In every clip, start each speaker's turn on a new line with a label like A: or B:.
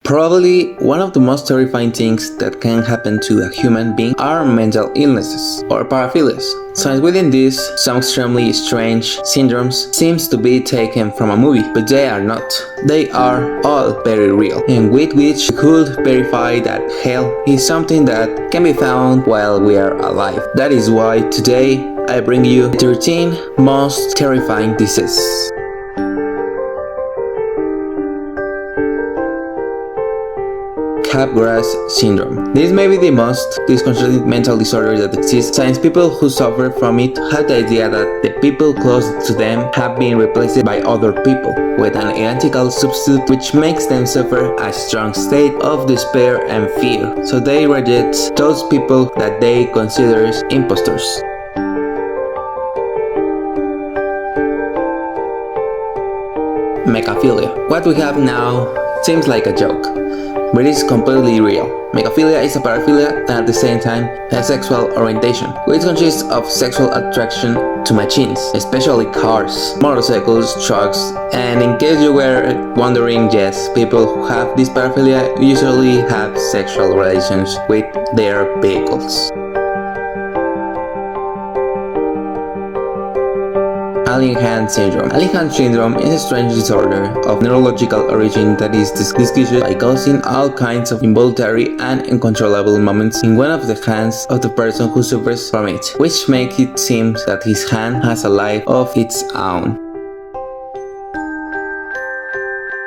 A: Probably one of the most terrifying things that can happen to a human being are mental illnesses or paraphilias. Since within this, some extremely strange syndromes seems to be taken from a movie, but they are not. They are all very real, and with which we could verify that hell is something that can be found while we are alive. That is why today I bring you the 13 most terrifying diseases. Capgras syndrome. This may be the most disconcerting mental disorder that exists, since people who suffer from it have the idea that the people close to them have been replaced by other people with an identical substitute, which makes them suffer a strong state of despair and fear. So they reject those people that they consider impostors. Mechaphilia. What we have now seems like a joke, but it's completely real. Mechaphilia is a paraphilia and at the same time a sexual orientation, which consists of sexual attraction to machines, especially cars, motorcycles, trucks, and in case you were wondering, yes, people who have this paraphilia usually have sexual relations with their vehicles. Alien hand syndrome. Alien hand syndrome is a strange disorder of neurological origin that is disguised by causing all kinds of involuntary and uncontrollable movements in one of the hands of the person who suffers from it, which makes it seem that his hand has a life of its own.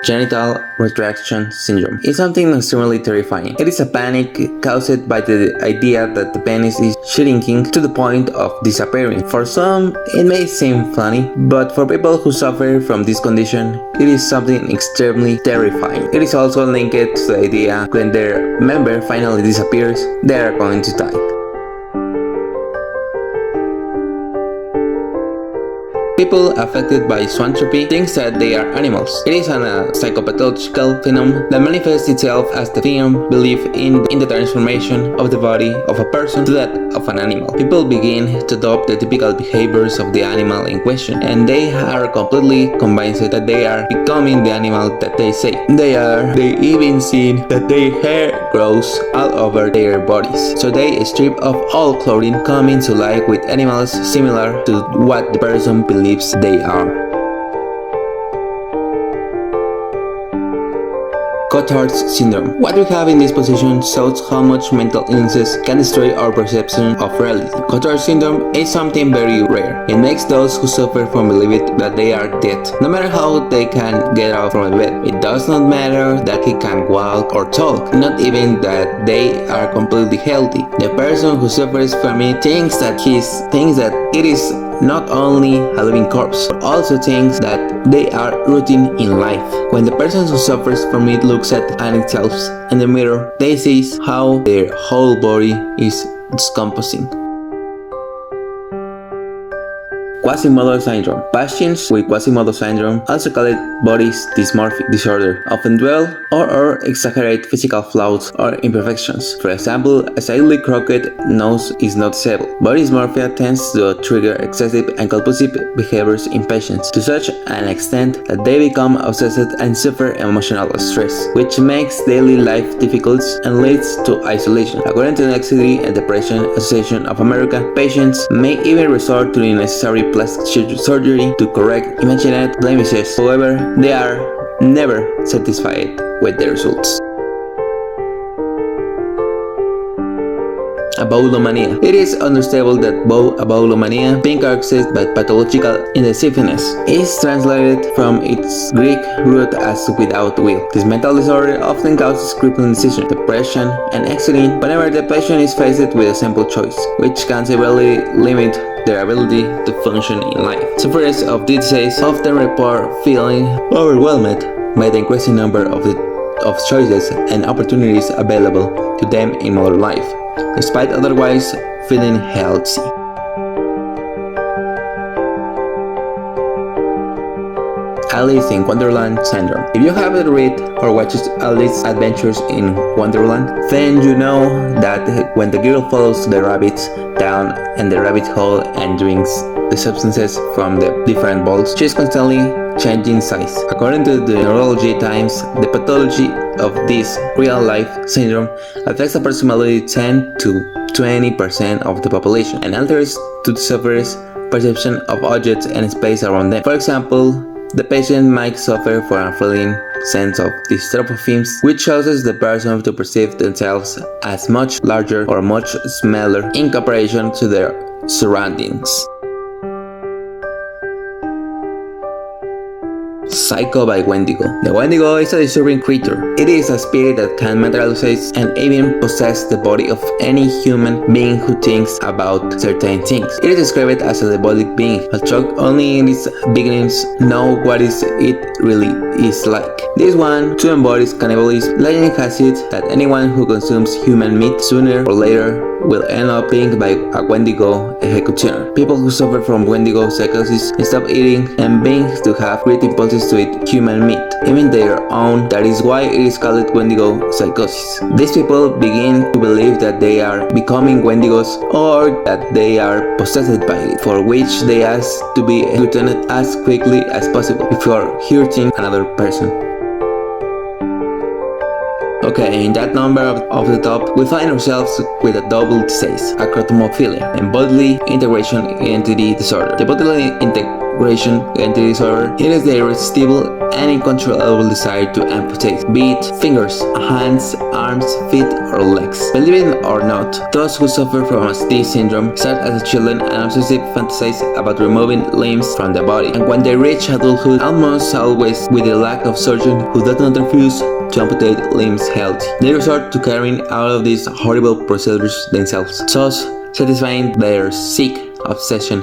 A: Genital retraction syndrome is something extremely terrifying. It is a panic caused by the idea that the penis is shrinking to the point of disappearing. For some, it may seem funny, but for people who suffer from this condition, it is something extremely terrifying. It is also linked to the idea when their member finally disappears, they are going to die. People affected by zoanthropy think that they are animals. It is a psychopathological phenomenon that manifests itself as the firm belief in the transformation of the body of a person to that of an animal. People begin to adopt the typical behaviors of the animal in question, and they are completely convinced that they are becoming the animal that they say they are. They even see that their hair grows all over their bodies, so they strip off all clothing, coming to life with animals similar to what the person believes they are. Cotard's syndrome. What we have in this position shows how much mental illnesses can destroy our perception of reality. Cotard syndrome is something very rare. It makes those who suffer from believing that they are dead, no matter how they can get out from the bed. It does not matter that he can walk or talk, not even that they are completely healthy. The person who suffers from it thinks that it is not only a living corpse, but also thinks that they are rotting in life. When the person who suffers from it looks at themselves in the mirror, they see how their whole body is decomposing. Quasimodo syndrome. Patients with Quasimodo syndrome, also called body dysmorphic disorder, often dwell or exaggerate physical flaws or imperfections. For example, a slightly crooked nose is noticeable. Body dysmorphia tends to trigger excessive and compulsive behaviors in patients to such an extent that they become obsessed and suffer emotional stress, which makes daily life difficult and leads to isolation. According to the Anxiety and Depression Association of America, patients may even resort to the necessary plastic surgery to correct imagined blemishes. However, they are never satisfied with the results. Aboudomania. It is understandable that aboudomania, being characterized by pathological indecisiveness, is translated from its Greek root as without will. This mental disorder often causes crippling indecision, depression, and anxiety whenever the patient is faced with a simple choice, which can severely limit their ability to function in life. Sufferers of this disease often report feeling overwhelmed by the increasing number of choices and opportunities available to them in modern life, despite otherwise feeling healthy. Alice in Wonderland syndrome. If you haven't read or watched Alice's Adventures in Wonderland, then you know that when the girl follows the rabbits down in the rabbit hole and drinks the substances from the different balls, she is constantly changing size. According to the Neurology Times, the pathology of this real-life syndrome affects approximately 10 to 20% of the population and alters to the sufferer's perception of objects and space around them. For example, the patient might suffer from a feeling sense of dystrophism, which causes the person to perceive themselves as much larger or much smaller in comparison to their surroundings. Psycho by Wendigo. The Wendigo is a disturbing creature. It is a spirit that can materialize and even possess the body of any human being who thinks about certain things. It is described as a demonic being, a Chuck only in its beginnings know what it really is like. This one, too, embodies cannibalism. Legend has it that anyone who consumes human meat sooner or later will end up being by a Wendigo executioner. People who suffer from Wendigo psychosis stop eating and begin to have great impulses to eat human meat, even their own. That is why it is called Wendigo psychosis. These people begin to believe that they are becoming Wendigos or that they are possessed by it, for which they ask to be executed as quickly as possible before hurting another person. Okay, in that number of the top, we find ourselves with a double disease, acrotomophilia, and bodily integration identity disorder. The bodily integration identity disorder, it is the irresistible and uncontrollable desire to amputate, be it fingers, hands, arms, feet, or legs. Believe it or not, those who suffer from this syndrome start as children and obsessive fantasize about removing limbs from the body, and when they reach adulthood, almost always with the lack of surgeon who does not refuse to amputate limbs healthy, they resort to carrying out of these horrible procedures themselves, thus satisfying their sick obsession.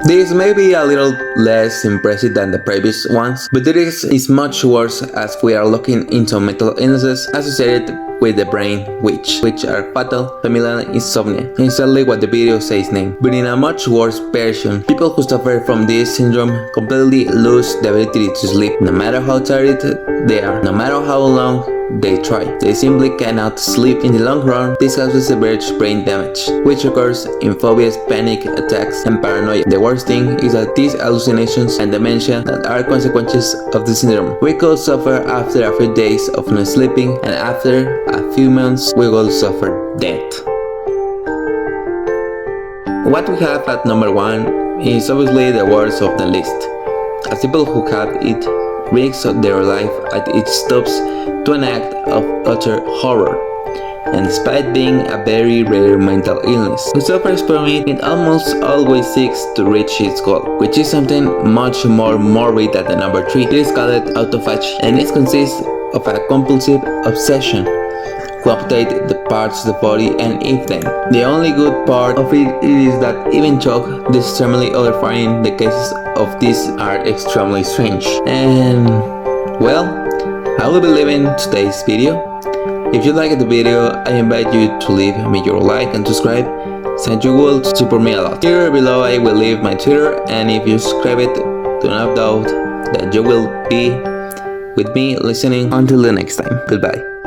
A: This may be a little less impressive than the previous ones, but it is much worse as we are looking into mental illnesses associated with the brain, which are fatal, familial insomnia, exactly what the video says name. But in a much worse version, people who suffer from this syndrome completely lose the ability to sleep, no matter how tired they are, no matter how long they try. They simply cannot sleep. In the long run, this causes severe brain damage, which occurs in phobias, panic attacks, and paranoia. The worst thing is that these hallucinations and dementia that are consequences of the syndrome. We could suffer after a few days of not sleeping, and after a few months, we will suffer death. What we have at number 1 is obviously the worst of the list, as people who have it risks their life as it stops to an act of utter horror. And despite being a very rare mental illness, who suffers from it almost always seeks to reach its goal, which is something much more morbid than the number 3. It is called autophagy, and it consists of a compulsive obsession who amputate the parts of the body and eat them. The only good part of it is that even though this is extremely horrifying, the cases of this are extremely strange. And well, I will be leaving today's video. If you liked the video, I invite you to leave me your like and subscribe, since you will support me a lot. Here below I will leave my Twitter, and if you subscribe it, do not doubt that you will be with me listening. Until the next time, goodbye.